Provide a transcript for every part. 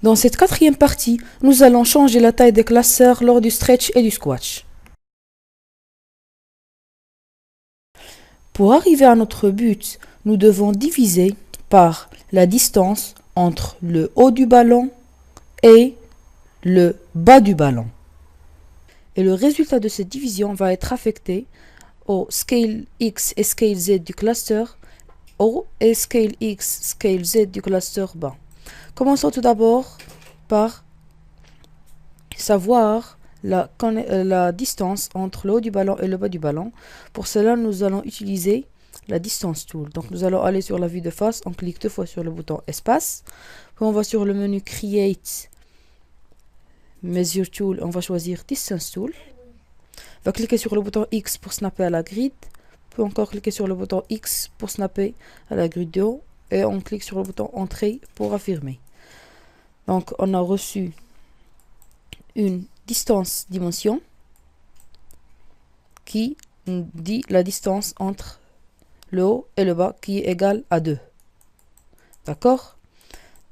Dans cette quatrième partie, nous allons changer la taille des classeurs lors du stretch et du squash. Pour arriver à notre but, nous devons diviser par la distance entre le haut du ballon et le bas du ballon. Et le résultat de cette division va être affecté au scale X et scale Z du cluster haut et scale X, scale Z du cluster bas. Commençons tout d'abord par savoir la distance entre le haut du ballon et le bas du ballon. Pour cela, nous allons utiliser la distance tool. Donc nous allons aller sur la vue de face, on clique deux fois sur le bouton espace, puis on va sur le menu create measure tool, on va choisir distance tool. On va cliquer sur le bouton X pour snapper à la grid, puis encore cliquer sur le bouton X pour snapper à la grille de haut, et on clique sur le bouton entrée pour affirmer. Donc on a reçu une distance dimension qui dit la distance entre le haut et le bas qui est égale à 2. D'accord?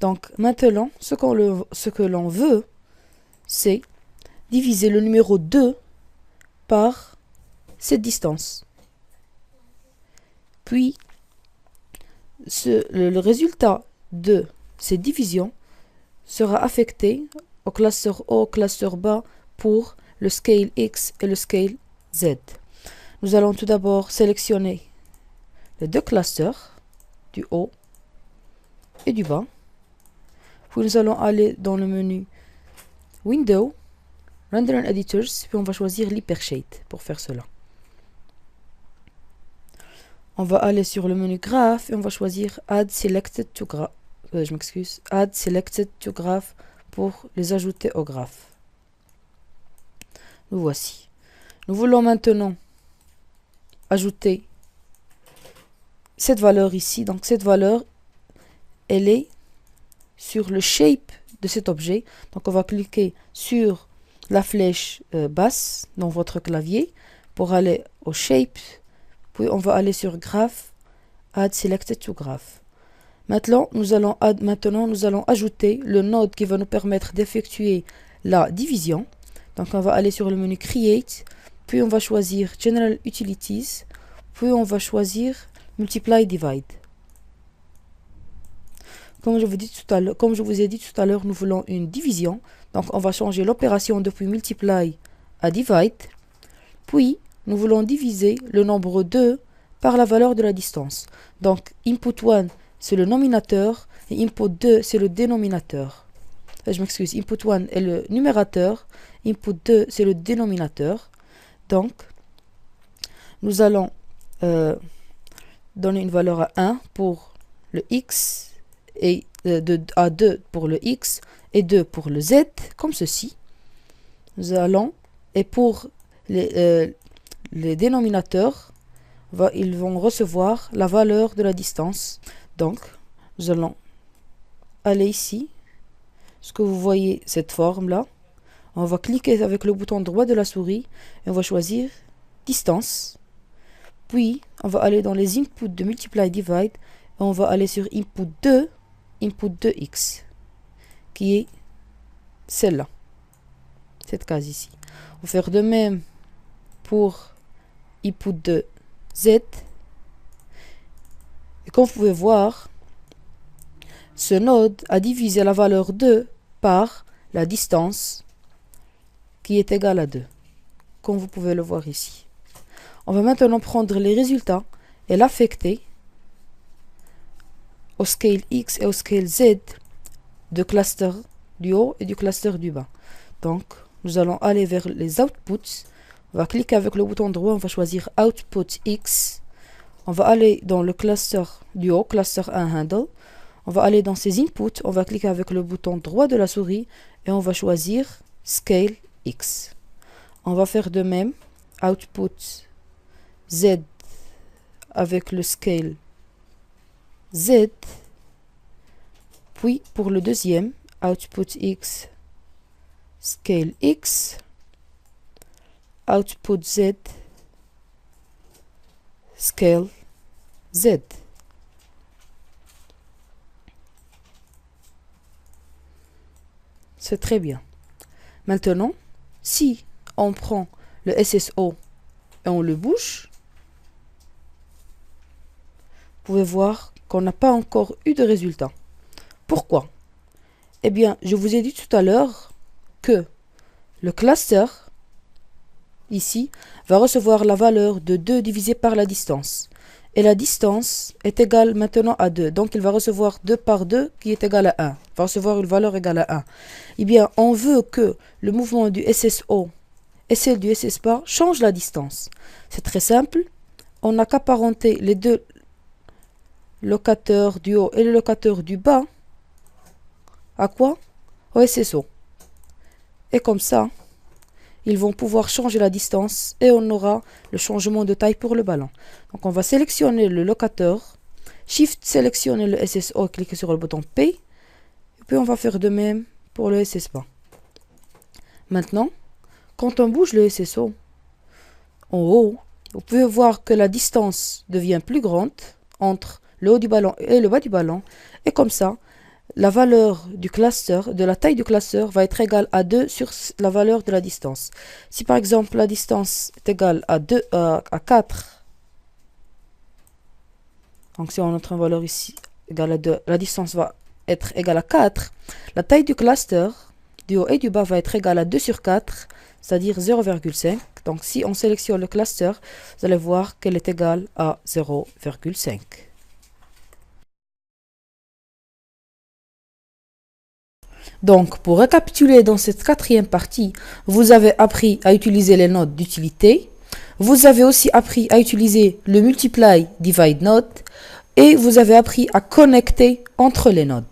Donc maintenant, ce que l'on veut, c'est diviser le numéro 2 par cette distance. Puis, le résultat de cette division sera affecté au classeur haut, au classeur bas pour le scale X et le scale Z. Nous allons tout d'abord sélectionner les deux clusters du haut et du bas. Puis nous allons aller dans le menu Window, Render and Editors, puis on va choisir l'Hypershade pour faire cela. On va aller sur le menu Graph et on va choisir Add Selected to Graph. Add Selected to Graph pour les ajouter au graphe. Nous voici. Nous voulons maintenant ajouter cette valeur ici. Donc cette valeur, elle est sur le shape de cet objet. Donc on va cliquer sur la flèche basse dans votre clavier pour aller au shape. Puis on va aller sur Graph, Add Selected to Graph. Maintenant, nous allons ajouter le node qui va nous permettre d'effectuer la division. Donc on va aller sur le menu Create, puis on va choisir General Utilities, puis on va choisir Multiply Divide. Comme je vous ai dit tout à l'heure, nous voulons une division. Donc on va changer l'opération depuis Multiply à Divide. Puis nous voulons diviser le nombre 2 par la valeur de la distance. Donc input 1 c'est le nominateur et input 2 c'est le dénominateur. Input 1 est le numérateur, input 2 c'est le dénominateur. Donc nous allons donner une valeur à 1 pour le x et à 2 pour le x et 2 pour le z, comme ceci. Nous allons, et pour les dénominateurs, ils vont recevoir la valeur de la distance. Donc, nous allons aller ici. Ce que vous voyez, cette forme-là. On va cliquer avec le bouton droit de la souris et on va choisir distance. Puis, on va aller dans les inputs de Multiply Divide et on va aller sur input 2x, qui est celle-là, cette case ici. On va faire de même pour input 2z. Et comme vous pouvez voir, ce node a divisé la valeur 2 par la distance qui est égale à 2, comme vous pouvez le voir ici. On va maintenant prendre les résultats et l'affecter au scale X et au scale Z de cluster du haut et du cluster du bas. Donc, nous allons aller vers les outputs. On va cliquer avec le bouton droit, on va choisir Output X. On va aller dans le cluster du haut, cluster 1 handle. On va aller dans ses inputs, on va cliquer avec le bouton droit de la souris et on va choisir Scale X. On va faire de même, Output Z avec le Scale Z. Puis pour le deuxième, Output X, Scale X. Output Z, Scale Z. C'est très bien. Maintenant, si on prend le SSO et on le bouge, vous pouvez voir qu'on n'a pas encore eu de résultat. Pourquoi? Eh bien, je vous ai dit tout à l'heure que le cluster, ici, va recevoir la valeur de 2 divisé par la distance. Et la distance est égale maintenant à 2. Donc, il va recevoir 2 par 2 qui est égal à 1. Il va recevoir une valeur égale à 1. Eh bien, on veut que le mouvement du SSO et celle du SS bar changent la distance. C'est très simple. On n'a qu'à parenter les deux locateurs du haut et le locateur du bas. À quoi? Au SSO. Et comme ça, ils vont pouvoir changer la distance et on aura le changement de taille pour le ballon. Donc on va sélectionner le locateur, Shift sélectionner le SSO et cliquer sur le bouton P. Et puis on va faire de même pour le SS bar. Maintenant, quand on bouge le SSO en haut, vous pouvez voir que la distance devient plus grande entre le haut du ballon et le bas du ballon. Et comme ça, la valeur du cluster, de la taille du cluster, va être égale à 2 sur la valeur de la distance. Si par exemple la distance est égale à 4, donc si on entre une valeur ici égale à 2, la distance va être égale à 4, la taille du cluster, du haut et du bas, va être égale à 2 sur 4, c'est-à-dire 0,5. Donc si on sélectionne le cluster, vous allez voir qu'elle est égale à 0,5. Donc, pour récapituler dans cette quatrième partie, vous avez appris à utiliser les nodes d'utilité. Vous avez aussi appris à utiliser le multiply divide node. Et vous avez appris à connecter entre les nodes.